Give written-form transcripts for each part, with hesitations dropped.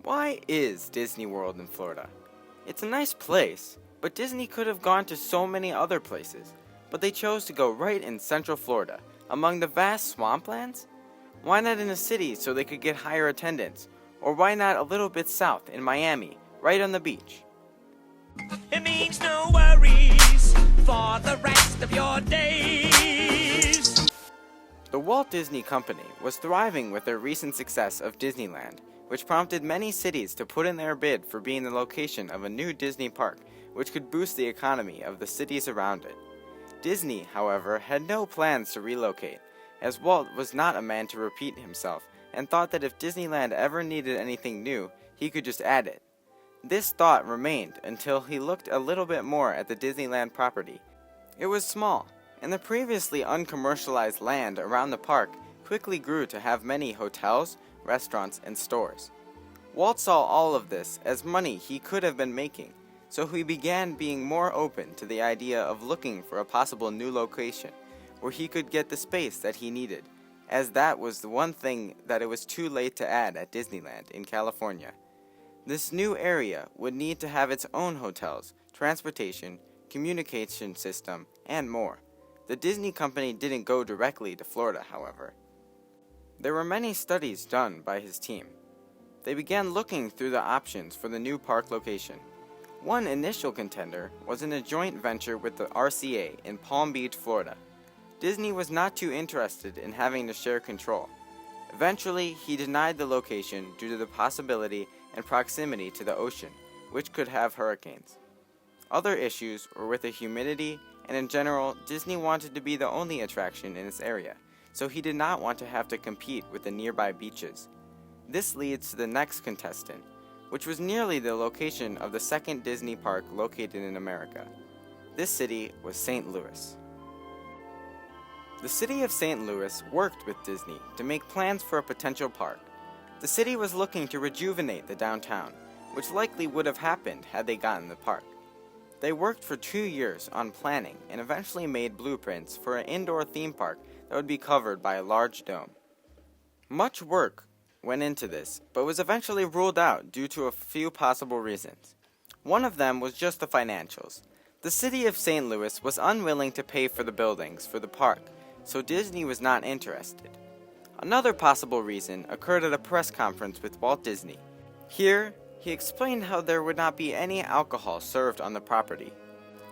Why is Disney World in Florida? It's a nice place, but Disney could have gone to so many other places, but they chose to go right in Central Florida, among the vast swamplands? Why not in a city so they could get higher attendance? Or why not a little bit south in Miami, right on the beach? It means no worries for the rest of your days. The Walt Disney Company was thriving with their recent success of Disneyland, which prompted many cities to put in their bid for being the location of a new Disney park, which could boost the economy of the cities around it. Disney, however, had no plans to relocate, as Walt was not a man to repeat himself, and thought that if Disneyland ever needed anything new, he could just add it. This thought remained until he looked a little bit more at the Disneyland property. It was small, and the previously uncommercialized land around the park quickly grew to have many hotels, restaurants, and stores. Walt saw all of this as money he could have been making, so he began being more open to the idea of looking for a possible new location where he could get the space that he needed, as that was the one thing that it was too late to add at Disneyland in California. This new area would need to have its own hotels, transportation, communication system, and more. The Disney Company didn't go directly to Florida, however. There were many studies done by his team. They began looking through the options for the new park location. One initial contender was in a joint venture with the RCA in Palm Beach, Florida. Disney was not too interested in having to share control. Eventually, he denied the location due to the possibility and proximity to the ocean, which could have hurricanes. Other issues were with the humidity, and in general, Disney wanted to be the only attraction in its area, so he did not want to have to compete with the nearby beaches. This leads to the next contestant, which was nearly the location of the second Disney park located in America. This city was St. Louis. The city of St. Louis worked with Disney to make plans for a potential park. The city was looking to rejuvenate the downtown, which likely would have happened had they gotten the park. They worked for 2 years on planning and eventually made blueprints for an indoor theme park that would be covered by a large dome. Much work went into this, but was eventually ruled out due to a few possible reasons. One of them was just the financials. The city of St. Louis was unwilling to pay for the buildings for the park, so Disney was not interested. Another possible reason occurred at a press conference with Walt Disney. Here, he explained how there would not be any alcohol served on the property.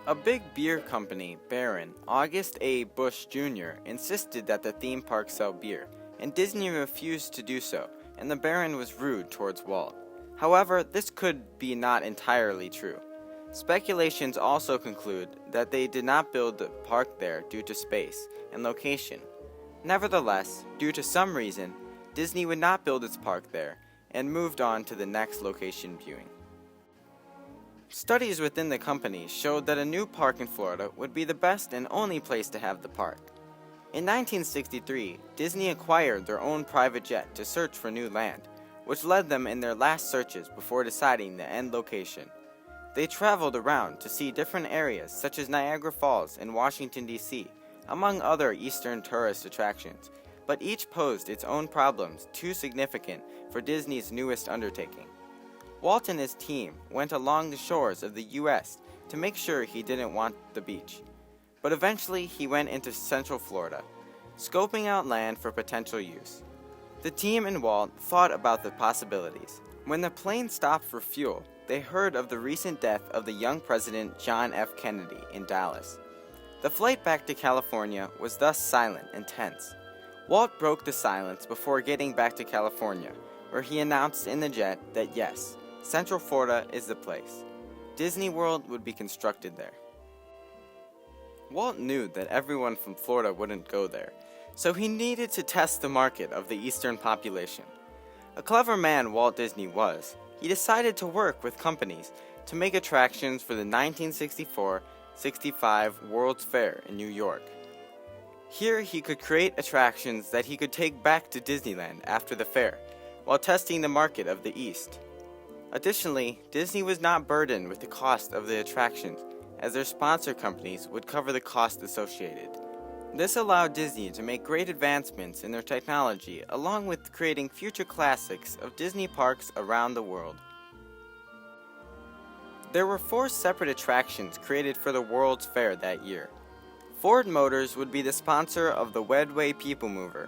A big beer company, Baron August A. Bush Jr., insisted that the theme park sell beer, and Disney refused to do so, and the Baron was rude towards Walt. However, this could be not entirely true. Speculations also conclude that they did not build the park there due to space and location. Nevertheless, due to some reason, Disney would not build its park there and moved on to the next location viewing. Studies within the company showed that a new park in Florida would be the best and only place to have the park. In 1963, Disney acquired their own private jet to search for new land, which led them in their last searches before deciding the end location. They traveled around to see different areas such as Niagara Falls and Washington, D.C., among other Eastern tourist attractions, but each posed its own problems too significant for Disney's newest undertaking. Walt and his team went along the shores of the U.S. to make sure he didn't want the beach, but eventually he went into Central Florida, scoping out land for potential use. The team and Walt thought about the possibilities. When the plane stopped for fuel, they heard of the recent death of the young President John F. Kennedy in Dallas. The flight back to California was thus silent and tense. Walt broke the silence before getting back to California, where he announced in the jet that yes, Central Florida is the place. Disney World would be constructed there. Walt knew that everyone from Florida wouldn't go there, so he needed to test the market of the Eastern population. A clever man Walt Disney was, he decided to work with companies to make attractions for the 1964-65 World's Fair in New York. Here he could create attractions that he could take back to Disneyland after the fair, while testing the market of the East. Additionally, Disney was not burdened with the cost of the attractions, as their sponsor companies would cover the cost associated. This allowed Disney to make great advancements in their technology, along with creating future classics of Disney parks around the world. There were 4 separate attractions created for the World's Fair that year. Ford Motors would be the sponsor of the Wedway People Mover,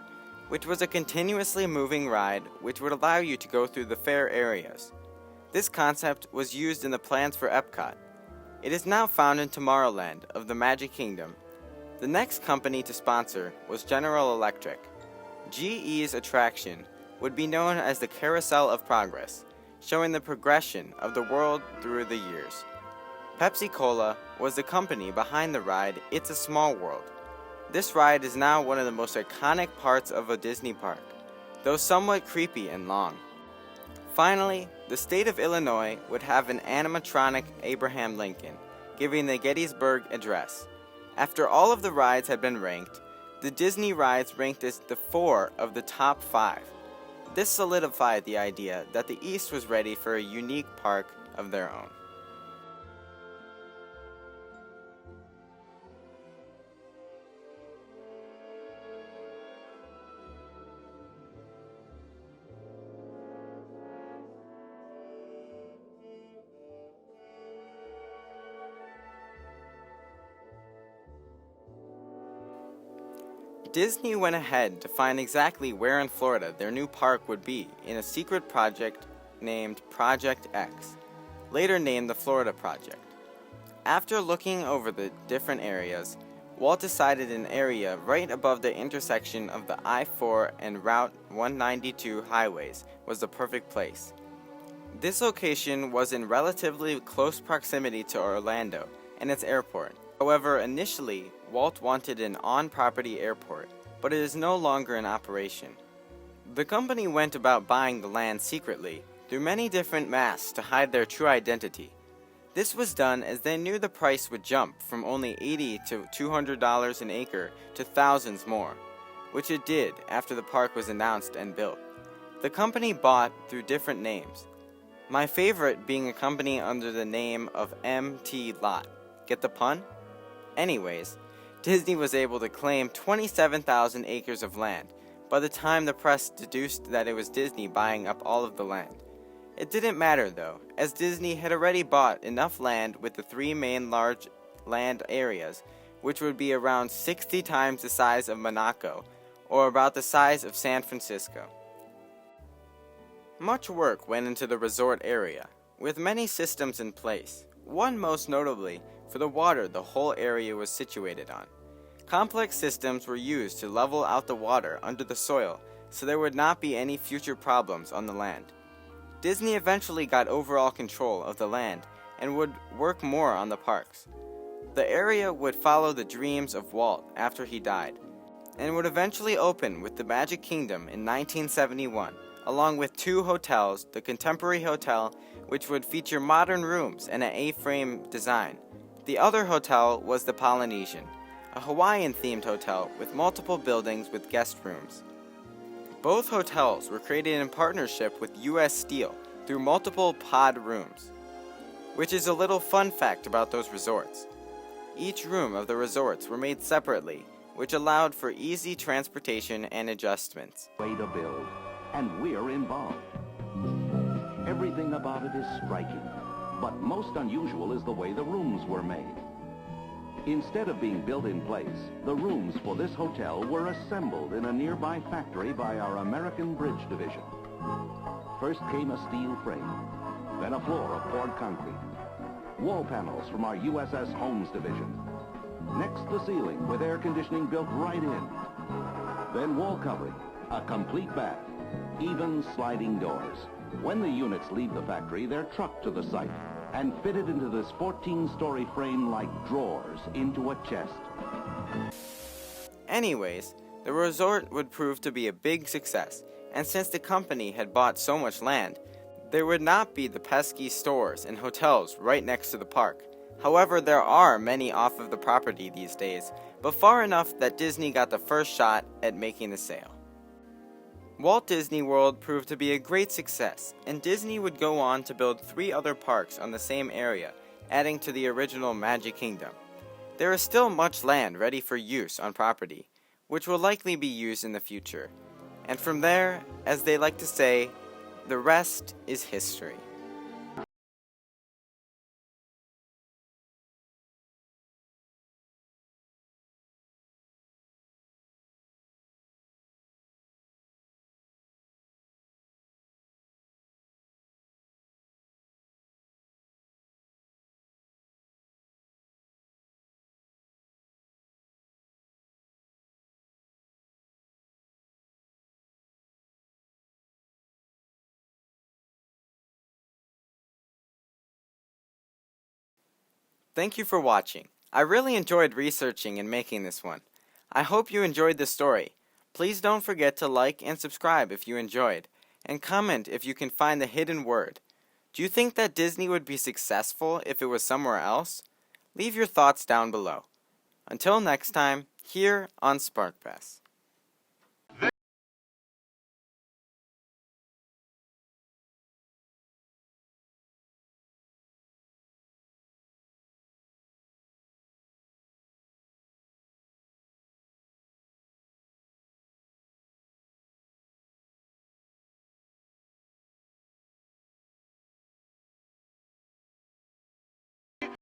which was a continuously moving ride which would allow you to go through the fair areas. This concept was used in the plans for Epcot. It is now found in Tomorrowland of the Magic Kingdom. The next company to sponsor was General Electric. GE's attraction would be known as the Carousel of Progress, showing the progression of the world through the years. Pepsi-Cola was the company behind the ride It's a Small World. This ride is now one of the most iconic parts of a Disney park, though somewhat creepy and long. Finally, the state of Illinois would have an animatronic Abraham Lincoln, giving the Gettysburg Address. After all of the rides had been ranked, the Disney rides ranked as the 4 of the top 5. This solidified the idea that the East was ready for a unique park of their own. Disney went ahead to find exactly where in Florida their new park would be in a secret project named Project X, later named the Florida Project. After looking over the different areas, Walt decided an area right above the intersection of the I-4 and Route 192 highways was the perfect place. This location was in relatively close proximity to Orlando and its airport. However, initially, Walt wanted an on-property airport, but it is no longer in operation. The company went about buying the land secretly through many different masks to hide their true identity. This was done as they knew the price would jump from only $80 to $200 an acre to thousands more, which it did after the park was announced and built. The company bought through different names, my favorite being a company under the name of MT Lot. Get the pun? Anyways, Disney was able to claim 27,000 acres of land by the time the press deduced that it was Disney buying up all of the land. It didn't matter though, as Disney had already bought enough land with the 3 main large land areas, which would be around 60 times the size of Monaco, or about the size of San Francisco. Much work went into the resort area, with many systems in place, one most notably for the water the whole area was situated on. Complex systems were used to level out the water under the soil so there would not be any future problems on the land. Disney eventually got overall control of the land and would work more on the parks. The area would follow the dreams of Walt after he died, and would eventually open with the Magic Kingdom in 1971, along with 2 hotels, the Contemporary Hotel, which would feature modern rooms and an A-frame design. The other hotel was the Polynesian, a Hawaiian-themed hotel with multiple buildings with guest rooms. Both hotels were created in partnership with U.S. Steel through multiple pod rooms, which is a little fun fact about those resorts. Each room of the resorts were made separately, which allowed for easy transportation and adjustments. Way to build, and we're involved. Everything about it is striking, but most unusual is the way the rooms were made. Instead of being built in place, the rooms for this hotel were assembled in a nearby factory by our American Bridge division. First came a steel frame, then a floor of poured concrete, wall panels from our USS Holmes division. Next, the ceiling with air conditioning built right in. Then wall covering, a complete bath, even sliding doors. When the units leave the factory, they're trucked to the site and fitted into this 14-story frame like drawers into a chest. Anyways, the resort would prove to be a big success, and since the company had bought so much land, there would not be the pesky stores and hotels right next to the park. However, there are many off of the property these days, but far enough that Disney got the first shot at making the sale. Walt Disney World proved to be a great success, and Disney would go on to build 3 other parks on the same area, adding to the original Magic Kingdom. There is still much land ready for use on property, which will likely be used in the future. And from there, as they like to say, the rest is history. Thank you for watching. I really enjoyed researching and making this one. I hope you enjoyed the story. Please don't forget to like and subscribe if you enjoyed, and comment if you can find the hidden word. Do you think that Disney would be successful if it was somewhere else? Leave your thoughts down below. Until next time, here on Sparkpass.